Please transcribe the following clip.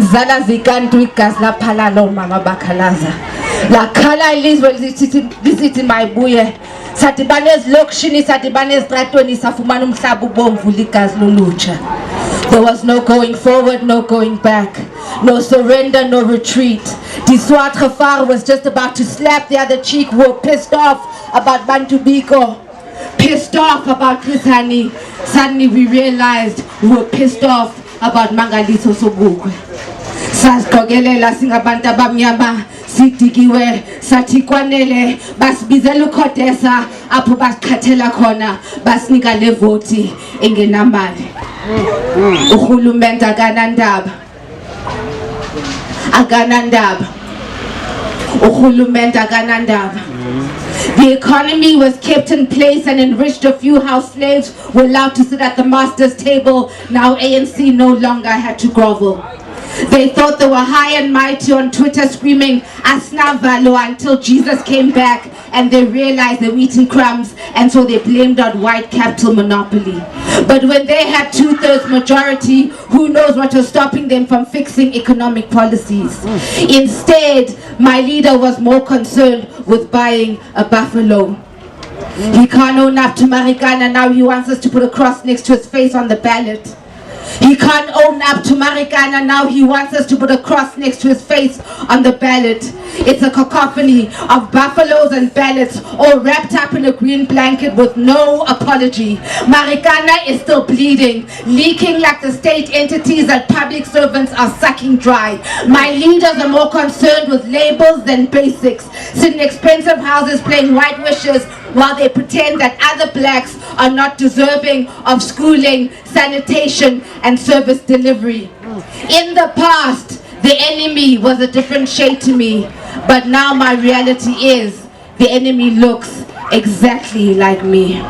Inzala zikantu igazi laphala lo mama bakhalaza. La khala ilizwe lisithi mayibuye. Sadibane ezilokishini sadibane ezitratweni safumana umhlaba ubomvu ligazi lolutsha. There was no going forward, no going back, no surrender, no retreat. Diswat Khafar was just about to slap the other cheek. We were pissed off about Bantu Biko, pissed off about Chris Hani. Suddenly we realized we were pissed off about Mangaliso Sobukwe. Sasikogelela singabantu abamnyama sidikiwe sathi kwanele basibizela uKhodesa apho basikhathela khona basinika le vote engenamali. Uhulumende akanandaba. Uhulumende akanandaba. The economy was kept in place and enriched. A few house slaves were allowed to sit at the master's table. Now ANC no longer had to grovel. They thought they were high and mighty on Twitter screaming Asna Valo until Jesus came back and they realized they were eating crumbs, and so they blamed on white capital monopoly. But when they had 2/3 majority, who knows what was stopping them from fixing economic policies. Instead, my leader was more concerned with buying a buffalo. He can't own up to Marikana, now he wants us to put a cross next to his face on the ballot. He can't own up to Marikana, now he wants us to put a cross next to his face on the ballot. It's a cacophony of buffaloes and ballots all wrapped up in a green blanket with no apology. Marikana is still bleeding, leaking like the state entities that public servants are sucking dry. My leaders are more concerned with labels than basics, sitting in expensive houses playing white wishes while they pretend that other blacks are not deserving of schooling, sanitation, and service delivery. In the past, the enemy was a different shade to me, but now my reality is the enemy looks exactly like me.